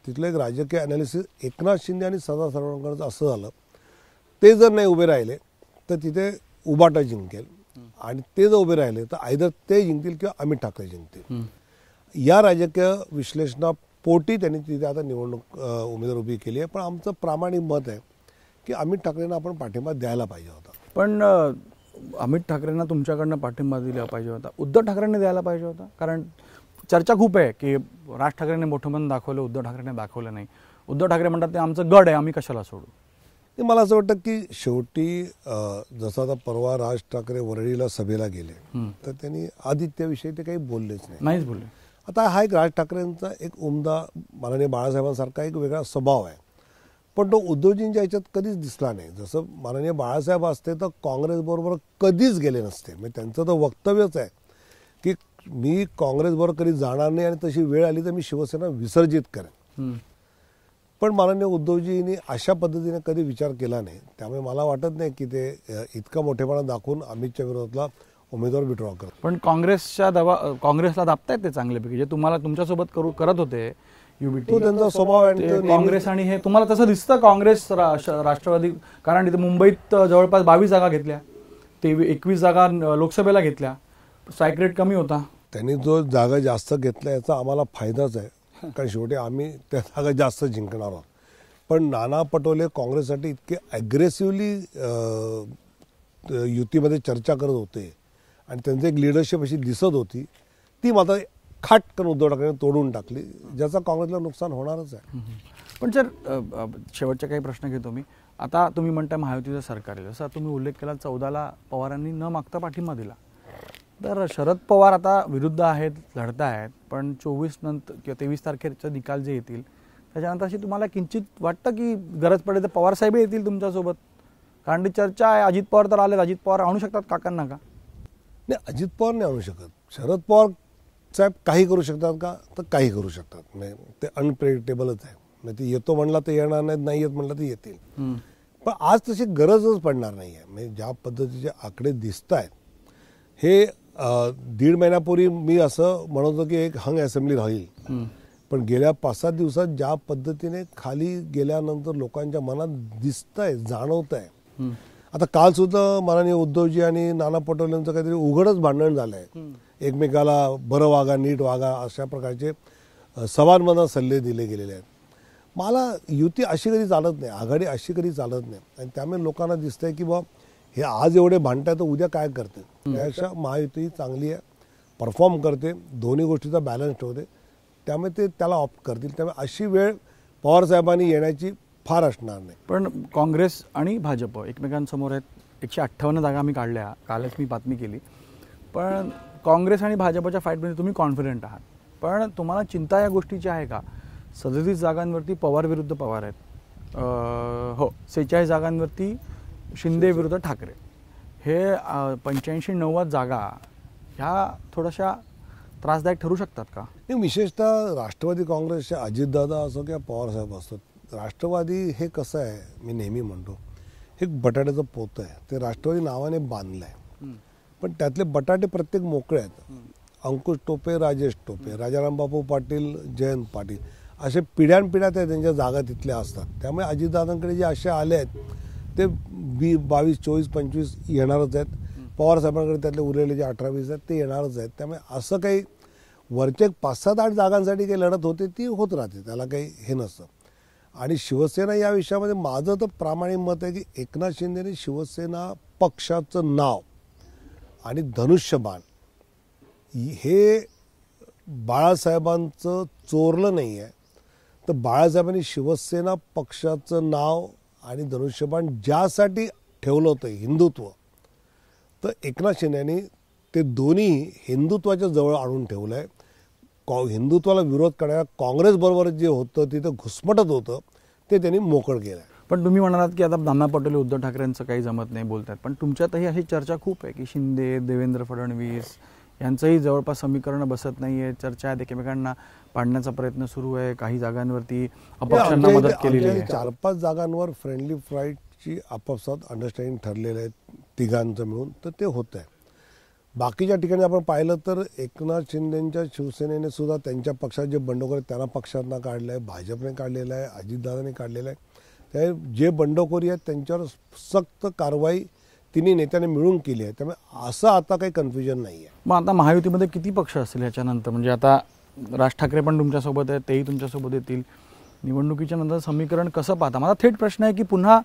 Speaker 2: तिथलं एक राजकीय ॲनालिसिस एकनाथ शिंदे आणि सदा सावरकरांचं असं झालं, ते जर नाही उभे राहिले तर तिथे उबाटा जिंकेल आणि ते जर उभे राहिले तर आयदर ते जिंकतील किंवा अमित ठाकरे जिंकतील. या राजकीय विश्लेषणापोटी त्यांनी तिथे आता निवडणूक उमेदवार उभी केली आहे. पण आमचं प्रामाणिक मत आहे की अमित ठाकरेंना आपण पाठिंबा द्यायला पाहिजे होता.
Speaker 1: पण अमित ठाकरेंना तुमच्याकडनं पाठिंबा दिला पाहिजे होता, उद्धव ठाकरेंनी द्यायला पाहिजे होता? कारण चर्चा खूप आहे की राज ठाकरेंनी मोठं मन दाखवलं, उद्धव ठाकरेंनी दाखवलं नाही. उद्धव ठाकरे म्हणतात ते आमचं गड आहे, आम्ही कशाला सोडू?
Speaker 2: ते मला असं वाटतं की शेवटी जसं आता परवा राज ठाकरे वरळीला सभेला गेले तर त्यांनी आदित्यविषयी ते काही बोललेच
Speaker 1: नाहीच बोलले.
Speaker 2: आता हा एक राज ठाकरेंचा एक उमदा माननीय बाळासाहेबांसारखा एक वेगळा स्वभाव आहे, पण तो उद्धवजींच्या ह्याच्यात कधीच दिसला नाही. जसं माननीय बाळासाहेब असते तर काँग्रेसबरोबर कधीच गेले नसते. म्हणजे त्यांचं तर वक्तव्यच आहे की मी काँग्रेसबरोबर कधी जाणार नाही आणि तशी वेळ आली तर मी शिवसेना विसर्जित करेन. पण माननीय उद्धवजींनी अशा पद्धतीने कधी विचार केला नाही. त्यामुळे मला वाटत नाही की ते इतका मोठेपणा दाखवून अमितच्या विरोधातला उमेदवार विड्रॉ करतात.
Speaker 1: पण काँग्रेसला दाबतायत ते चांगल्यापैकी, जे तुम्हाला तुमच्यासोबत करत होते युबीटी,
Speaker 2: त्यांचा स्वभाव आहे.
Speaker 1: काँग्रेस आणि हे तुम्हाला तसं दिसतं काँग्रेस राष्ट्रवादी? कारण इथे मुंबईत जवळपास 22 जागा घेतल्या, ते 21 जागा लोकसभेला घेतल्या, स्ट्राईक रेट कमी होता.
Speaker 2: त्यांनी जो जागा जास्त घेतला याचा आम्हाला फायदाच आहे, कारण शेवटी आम्ही त्या जागा जास्त जिंकणार आहोत. पण नाना पटोले काँग्रेससाठी इतके ॲग्रेसिव्हली युतीमध्ये चर्चा करत होते आणि त्यांची एक लिडरशिप अशी दिसत होती, ती मात्र खाटकन उद्धव ठाकरेंनी तोडून टाकली, ज्याचा काँग्रेसला नुकसान होणारच आहे.
Speaker 1: पण सर, शेवटचे काही प्रश्न घेतो मी. आता तुम्ही म्हणता महायुतीचं सरकार आहे, जसं तुम्ही उल्लेख केला 14ला पवारांनी न मागता पाठिंबा दिला, तर शरद पवार आता विरुद्ध आहेत, लढत आहेत, पण 24 नंतर किंवा 23 तारखेचे निकाल जे येतील त्याच्यानंतर अशी तुम्हाला किंचित वाटतं की गरज पडेल तर पवार साहेब येतील तुमच्यासोबत? कारण ती चर्चा आहे, अजित पवार तर आले, अजित पवार आणू शकतात काकांना का?
Speaker 2: नाही, अजित पवार नाही आणू शकत. शरद पवार साहेब काही करू शकतात का? तर काही करू शकतात. म्हणजे ते अनप्रेडिक्टेबलच आहे. म्हणजे ते येतो म्हणला तर येणार नाहीत, नाही येत म्हणलं तर येतील. पण आज तशी गरजच पडणार नाही आहे. म्हणजे ज्या पद्धतीचे आकडे दिसत आहेत, हे 1.5 महिन्यापूर्वी मी असं म्हणतो की एक हंग असेंब्ली राहील, पण गेल्या 5-7 दिवसात ज्या पद्धतीने खाली गेल्यानंतर लोकांच्या मनात दिसतंय, जाणवतंय. आता काल सुद्धा माननीय उद्धवजी आणि नाना पटोलेंचं काहीतरी उघडच भांडण झालंय. एकमेकाला बरं वागा, नीट वागा अशा प्रकारचे सवानमना सल्ले दिले गेलेले आहेत. मला युती अशी कधी चालत नाही, आघाडी अशी कधी चालत नाही. आणि त्यामुळे लोकांना दिसतंय की बाबा हे आज एवढे भांडताय तर उद्या काय करते. त्यापेक्षा महायुती चांगली आहे, परफॉर्म करते, दोन्ही गोष्टीचा बॅलन्स ठेवते, त्यामुळे ते त्याला ऑप्ट करतील. त्यामुळे अशी वेळ पवारसाहेबांनी येण्याची फार असणार नाही.
Speaker 1: पण काँग्रेस आणि भाजप एकमेकांसमोर आहेत. 158 जागा मी काढल्या, कालच मी बातमी केली. पण काँग्रेस आणि भाजपच्या फाईटमध्ये तुम्ही कॉन्फिडंट आहात, पण तुम्हाला चिंता या गोष्टीची आहे का? 37 जागांवरती पवार विरुद्ध पवार आहेत. हो, 46 जागांवरती शिंदे विरुद्ध ठाकरे. हे 85-90 जागा ह्या थोड्याशा त्रासदायक ठरू शकतात का?
Speaker 2: विशेषतः राष्ट्रवादी काँग्रेसचे अजितदादा असो किंवा पवारसाहेब असो, राष्ट्रवादी हे कसं आहे, मी नेहमी म्हणतो हे बटाट्याचं पोतं आहे. ते राष्ट्रवादी नावाने बांधलं आहे, पण त्यातले बटाटे प्रत्येक मोकळे आहेत. अंकुश टोपे, राजेश टोपे, राजाराम बापू पाटील, जयंत पाटील असे पिढ्यानपिढ्या त्या त्यांच्या जागा तिथल्या असतात. त्यामुळे अजितदादांकडे जे असे आले आहेत ते 22, 24, 25 येणारच आहेत. पवारसाहेबांकडे त्यातले उरलेले जे 18-20 आहेत ते येणारच आहेत. त्यामुळे असं काही वरचे 5-7-8 जागांसाठी काही लढत होते ती होत राहते, त्याला काही हे नसतं. आणि शिवसेना या विषयामध्ये माझं तर प्रामाणिक मत आहे की एकनाथ शिंदेने शिवसेना पक्षाचं नाव आणि धनुष्यबाण हे बाळासाहेबांचं चोरलं नाही आहे. तर बाळासाहेबांनी शिवसेना पक्षाचं नाव आणि धनुष्यबाण ज्यासाठी ठेवलं होतं हिंदुत्व, तर एकनाथ शिंदेनी ते दोन्ही हिंदुत्वाच्या जवळ आणून ठेवलं आहे. हिंदुत्वाला विरोध करणाऱ्या काँग्रेसबरोबर जे होतं तिथं घुसमटत होतं ते त्यांनी मोकळं केलं आहे.
Speaker 1: पण तुम्ही म्हणालात की आता नाना पटोले उद्धव ठाकरेंचं काही जमत नाही बोलतात, पण तुमच्यातही अशी चर्चा खूप आहे की शिंदे, देवेंद्र फडणवीस यांचंही जवळपास समीकरण बसत नाही आहे. चर्चा आहेत, एकमेकांना पाडण्याचा प्रयत्न सुरू आहे. काही जागांवरती अपक्षांना मदत केलेली आहे.
Speaker 2: 4-5 जागांवर फ्रेंडली फाईटची आपापसात अंडरस्टँडिंग ठरलेलं आहे तिघांचं मिळून, तर ते होत आहे. बाकीच्या ठिकाणी आपण पाहिलं तर एकनाथ शिंदेच्या शिवसेनेने सुद्धा त्यांच्या पक्षात जे बंडखोर आहेत त्यांना पक्षातनं काढलं आहे, भाजपने काढलेलं आहे, अजितदादांनी काढलेलं आहे. त्या जे बंडखोरी आहेत त्यांच्यावर सक्त कारवाई तिन्ही नेत्यांनी मिळून केली आहे. त्यामुळे असं आता काही कन्फ्युजन नाही आहे.
Speaker 1: मग आता महायुतीमध्ये किती पक्ष असतील ह्याच्यानंतर? म्हणजे आता राज ठाकरे पण तुमच्यासोबत आहेत, तेही तुमच्यासोबत येतील. निवडणुकीच्या नंतर समीकरण कसं पाहता? माझा थेट प्रश्न आहे की पुन्हा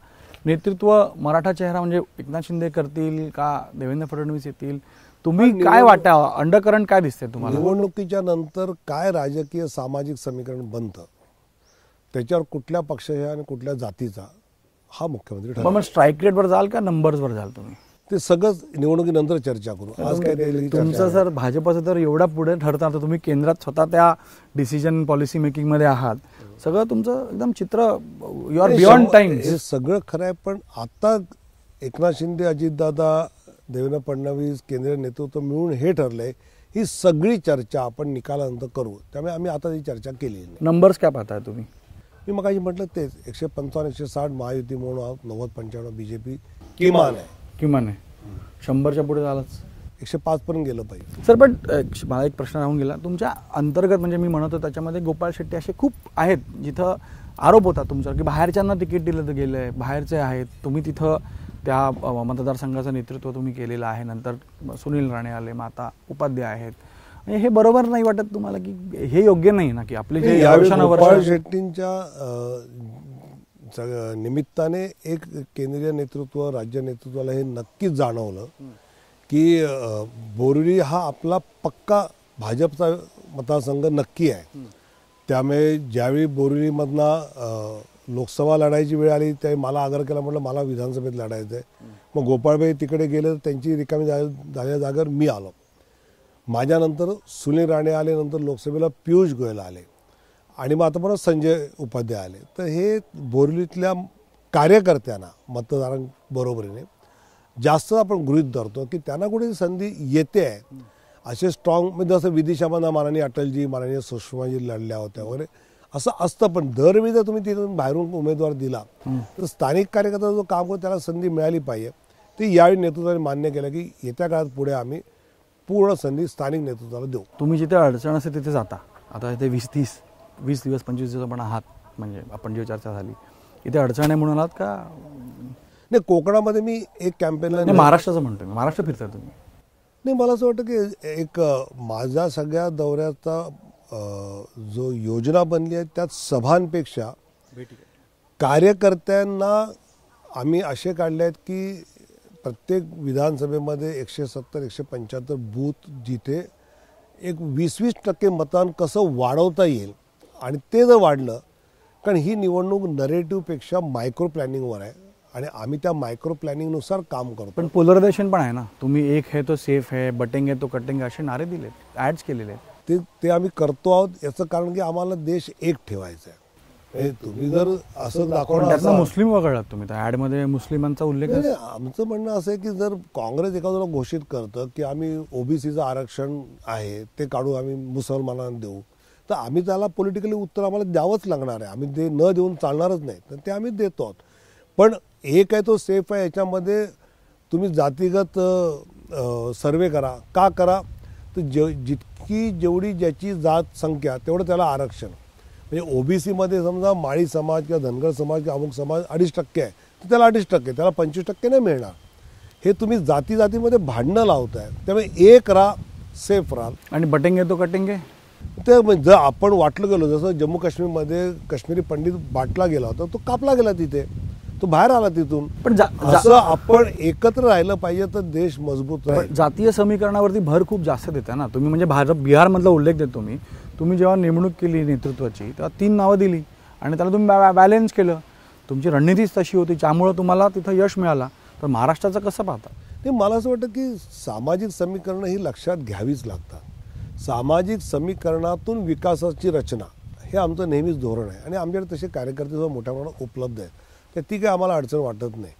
Speaker 1: नेतृत्व मराठा चेहरा म्हणजे एकनाथ शिंदे करतील का देवेंद्र फडणवीस येतील? तुम्ही काय वाटतं, अंडरकरंट काय दिसते तुम्हाला?
Speaker 2: निवडणुकीच्या नंतर काय राजकीय सामाजिक समीकरण बनतं त्याच्यावर कुठल्या पक्षाच्या आणि कुठल्या जातीचा हा मुख्यमंत्री ठरतो.
Speaker 1: मग स्ट्राईक रेटवर जाल का नंबर्सवर जाल तुम्ही?
Speaker 2: ते सगळंच निवडणुकीनंतर चर्चा करू. आज काय
Speaker 1: तुमचं सर भाजपचं तर एवढा पुढे ठरतं, तर तुम्ही केंद्रात स्वतः त्या डिसिजन पॉलिसी मेकिंग मध्ये आहात, सगळं तुमचं एकदम चित्र यू आर बियॉन्ड टाइम.
Speaker 2: हे सगळं खरं आहे, पण आता एकनाथ शिंदे, अजितदादा, देवेंद्र फडणवीस, केंद्रीय नेतृत्व मिळून हे ठरलंय. ही सगळी चर्चा आपण निकालानंतर करू. त्यामुळे आम्ही आता ही चर्चा केली नाही.
Speaker 1: नंबर्स काय पाहताय तुम्ही?
Speaker 2: मी मगाशी म्हटलं तेच 155-160 महायुती म्हणून आहोत, 90-95 बीजेपी किमान आहे.
Speaker 1: किमान आहे. 100च्या पुढे झालंच,
Speaker 2: 105 पर्यंत गेलं पाहिजे.
Speaker 1: सर. पण मला एक प्रश्न राहून गेला तुमच्या अंतर्गत, म्हणजे मी म्हणतो त्याच्यामध्ये गोपाळ शेट्टी असे खूप आहेत जिथं आरोप होता तुमच्यावर की बाहेरच्यांना तिकीट दिलं गेलंय, बाहेरचे आहेत. तुम्ही तिथं त्या मतदारसंघाचं नेतृत्व तुम्ही केलेलं आहे. नंतर सुनील राणे आले, मग आता उपाध्याय आहेत. म्हणजे हे बरोबर नाही वाटत तुम्हाला की हे योग्य नाही ना की आपले जे
Speaker 2: गोपाळ शेट्टींच्या निमित्ताने एक केंद्रीय नेतृत्व, राज्य नेतृत्वाला हे नक्कीच जाणवलं की बोरिवली हा आपला पक्का भाजपचा मतदारसंघ नक्की आहे. त्यामुळे ज्यावेळी बोरिवलीमधनं लोकसभा लढायची वेळ आली त्यावेळी मला आग्रह केला, म्हटलं मला विधानसभेत लढायचं आहे. मग गोपाळबाई तिकडे गेले, त्यांची रिकामी झालेल्या जागेवर मी आलो. माझ्यानंतर सुनील राणे आले, नंतर लोकसभेला पियुष गोयल आले आणि मग आता परत संजय उपाध्याय आले. तर हे बोरिवलीतल्या कार्यकर्त्यांना, मतदारांबरोबरीने जास्त आपण गृहीत धरतो की त्यांना कुठे संधी येते आहे. असे स्ट्रॉंग म्हणजे जसं विदिशामध्ये माननीय अटलजी, माननीय सुषमाजी लढल्या होत्या वगैरे असं असतं. पण दरवेळी जर तुम्ही तिथून बाहेरून उमेदवार दिला तर स्थानिक कार्यकर्ता जो काम करतो त्याला संधी मिळाली पाहिजे. ते यावेळी नेतृत्वाने मान्य केलं की येत्या काळात पुढे आम्ही पूर्ण संधी स्थानिक नेतृत्वाला देऊ.
Speaker 1: तुम्ही जिथे अडचण असेल तिथे जाता. आता इथे 20-30 20 दिवस 25 दिवस आपण आहात, म्हणजे आपण जी चर्चा झाली, इथे अडचण आहे म्हणून आलात का?
Speaker 2: नाही, कोकणामध्ये मी एक कॅम्पेनला
Speaker 1: नाही, महाराष्ट्राचं म्हणतोय मी. महाराष्ट्र फिरताय तुम्ही?
Speaker 2: नाही, मला असं वाटतं की एक माझ्या सगळ्या दौऱ्याचा जो योजना बनली आहे त्यात सभांपेक्षा कार्यकर्त्यांना आम्ही असे काढले आहेत की प्रत्येक विधानसभेमध्ये 170-175 बूथ जिथे एक 20% मतदान कसं वाढवता येईल, आणि ते जर वाढलं, कारण ही निवडणूक नरेटिव्हपेक्षा मायक्रो प्लॅनिंगवर आहे आणि आम्ही त्या मायक्रो प्लॅनिंगनुसार काम करतो.
Speaker 1: पण पोलरायझेशन पण आहे ना. तुम्ही एक है तो सेफ है, बटेंगे तो कटेंगे असे नारे दिलेत, ॲड्स केलेले आहेत.
Speaker 2: ते आम्ही करतो आहोत. याचं कारण की आम्हाला देश एक ठेवायचा आहे. तुम्ही जर असं दाखवणार
Speaker 1: त्यातनं मुस्लिम वगळलात तुम्ही, त्या ॲडमध्ये मुस्लिमांचा उल्लेख आहे.
Speaker 2: आमचं म्हणणं असं आहे की जर काँग्रेस एखाद्याला घोषित करतं की आम्ही ओबीसीचं आरक्षण आहे ते काढून आम्ही मुसलमानांना देऊ, तर आम्ही त्याला पॉलिटिकली उत्तर आम्हाला द्यावंच लागणार आहे. आम्ही ते न देऊन चालणारच नाही, तर ते आम्ही देतो आहोत. पण एक आहे तो सेफ आहे, याच्यामध्ये तुम्ही जातीगत सर्वे करा. का करा? तर जेवढी ज्याची जात संख्या तेवढं त्याला आरक्षण. म्हणजे ओबीसीमध्ये समजा माळी समाज किंवा धनगर समाज किंवा अमुक समाज 2.5% आहे, तर त्याला 2.5%, त्याला 25% नाही मिळणार. हे तुम्ही जातीमध्ये भांडणं लावताय. त्यामुळे एक राहा, सेफ राहाल.
Speaker 1: आणि बटेंगे तो कटेंगे
Speaker 2: ते जर आपण वाटलं गेलो, जसं जम्मू काश्मीरमध्ये काश्मीरी पंडित बाटला गेला होता, तो कापला गेला तिथे, तो बाहेर आला तिथून.
Speaker 1: पण
Speaker 2: असं आपण एकत्र राहिलं पाहिजे तर देश मजबूत राहील.
Speaker 1: जातीय समीकरणावरती भर खूप जास्त देता ना तुम्ही. म्हणजे बिहारमधला उल्लेख देतो मी. तुम्ही जेव्हा नेमणूक केली नेतृत्वाची तेव्हा 3 नावं दिली आणि त्याला तुम्ही बॅलेन्स केलं. तुमची रणनीतीच तशी होती, त्यामुळं तुम्हाला तिथं यश मिळालं. तर महाराष्ट्राचं कसं पाहता?
Speaker 2: ते मला असं वाटतं की सामाजिक समीकरणं ही लक्षात घ्यावीच लागतात. सामाजिक समीकरणातून विकासाची रचना हे आमचं नेहमीच धोरण आहे आणि आमच्याकडे तसे कार्यकर्ते सुद्धा मोठ्या प्रमाणात उपलब्ध आहेत. तर ती काही आम्हाला अडचण वाटत नाही.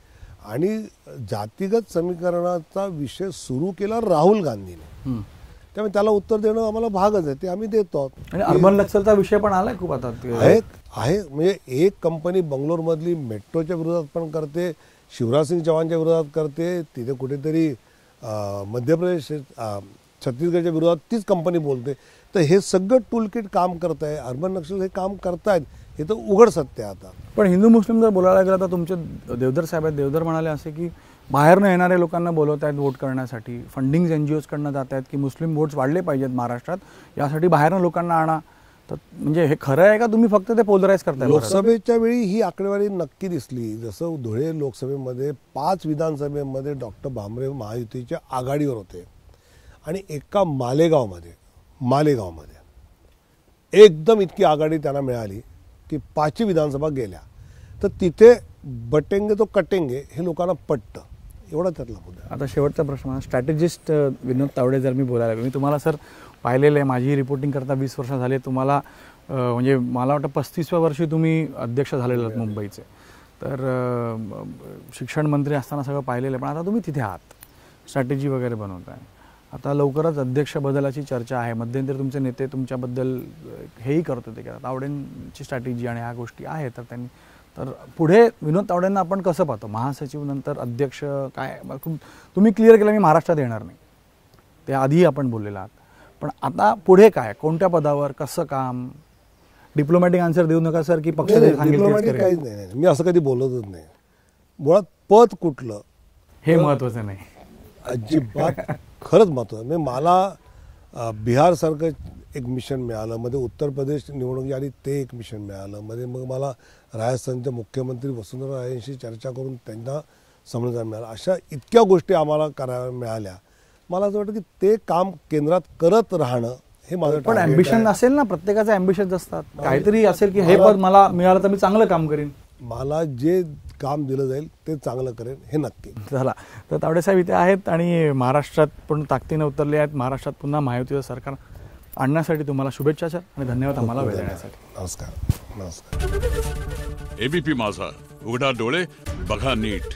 Speaker 2: आणि जातीगत समीकरणाचा विषय सुरू केला राहुल गांधीने, त्यामुळे त्याला उत्तर देणं आम्हाला भागच आहे, ते आम्ही देतो आहोत.
Speaker 1: आणि अर्बन नक्सलचा विषय पण आलाय खूप आता
Speaker 2: आहे. म्हणजे एक कंपनी बंगलोरमधली मेट्रोच्या विरोधात पण करते, शिवराज सिंग चौहानच्या विरोधात करते, तिथे कुठेतरी मध्य प्रदेश छत्तीसगडच्या विरोधात तीच कंपनी बोलते. तर हे सगळं टूलकिट काम करत आहे. अर्बन नक्षल हे काम करतायत, हे तर उघड सत्य आहे आता.
Speaker 1: पण हिंदू मुस्लिम जर बोलायला गेलं तर तुमचे देवधर साहेब आहेत. देवधर म्हणाले असे की बाहेरनं येणाऱ्या लोकांना बोलवत आहेत वोट करण्यासाठी, फंडिंग NGOsकडनं जात आहेत की मुस्लिम वोट्स वाढले पाहिजेत महाराष्ट्रात, यासाठी बाहेरनं लोकांना आणा. तर म्हणजे हे खरं आहे का तुम्ही फक्त ते पोलराईज करताय?
Speaker 2: लोकसभेच्या वेळी ही आकडेवारी नक्की दिसली. जसं धुळे लोकसभेमध्ये 5 विधानसभेमध्ये डॉक्टर भामरे महायुतीच्या आघाडीवर होते आणि एका मालेगावमध्ये एकदम इतकी आघाडी त्यांना मिळाली की 5 विधानसभा गेल्या. तर तिथे बटेंगे तो कटेंगे हे लोकांना पटतं. एवढा त्यातला मुद्दा.
Speaker 1: आता शेवटचा प्रश्न, स्ट्रॅटेजिस्ट विनोद तावडे जर मी बोलायला, मी तुम्हाला सर पाहिलेलं आहे, माझी रिपोर्टिंग करता 20 वर्ष झाले. तुम्हाला म्हणजे मला वाटतं 35व्या वर्षी तुम्ही अध्यक्ष झालेले आहात मुंबईचे. तर शिक्षण मंत्री असताना सगळं पाहिलेलं आहे. पण आता तुम्ही तिथे आहात, स्ट्रॅटेजी वगैरे बनवताय. आता लवकरच अध्यक्ष बदलाची चर्चा आहे. मध्यंतरी तुमचे नेते तुमच्याबद्दल हेही करत होते की तावडेंची स्ट्रॅटेजी आणि ह्या गोष्टी आहेत. तर त्यांनी तर पुढे विनोद तावडेंना आपण कसं पाहतो? महासचिव नंतर अध्यक्ष काय? तुम्ही क्लिअर केलं मी महाराष्ट्रात येणार नाही, ते आधीही आपण बोललेला आहात. पण आता पुढे काय, कोणत्या पदावर, कसं काम? डिप्लोमॅटिक आन्सर देऊ नका सर की पक्ष
Speaker 2: डिप्लोमॅटिक काहीच नाही. मी असं कधी बोलतच नाही. मुळात पद कुठलं
Speaker 1: हे महत्वाचं नाही,
Speaker 2: अजिबात. खरंच महत्त्वाचं. म्हणजे मला बिहारसारखं एक मिशन मिळालं, मध्ये उत्तर प्रदेश निवडणूक आली ते एक मिशन मिळालं, मध्ये मग मला राजस्थानच्या मुख्यमंत्री वसुंधरा राजेंशी चर्चा करून त्यांना समजून मिळालं. अशा इतक्या गोष्टी आम्हाला करायला मिळाल्या. मला असं वाटतं की ते काम केंद्रात करत राहणं हे माझं.
Speaker 1: पण ॲम्बिशन असेल ना, प्रत्येकाचं ॲम्बिशन असतात. काहीतरी असेल की हे पद मला मिळालं तर मी चांगलं काम करीन.
Speaker 2: मला जे काम दिलं जाईल ते चांगलं करेन हे नक्की.
Speaker 1: झाला. तर तावडे साहेब इथे आहेत आणि महाराष्ट्रात पण ताकदीने उतरले आहेत. महाराष्ट्रात पुन्हा महायुतीचं सरकार आणण्यासाठी तुम्हाला शुभेच्छा सर आणि धन्यवाद आम्हाला वेळ देण्यासाठी.
Speaker 2: नमस्कार.
Speaker 3: एबीपी माझा, उघडा डोळे बघा नीट.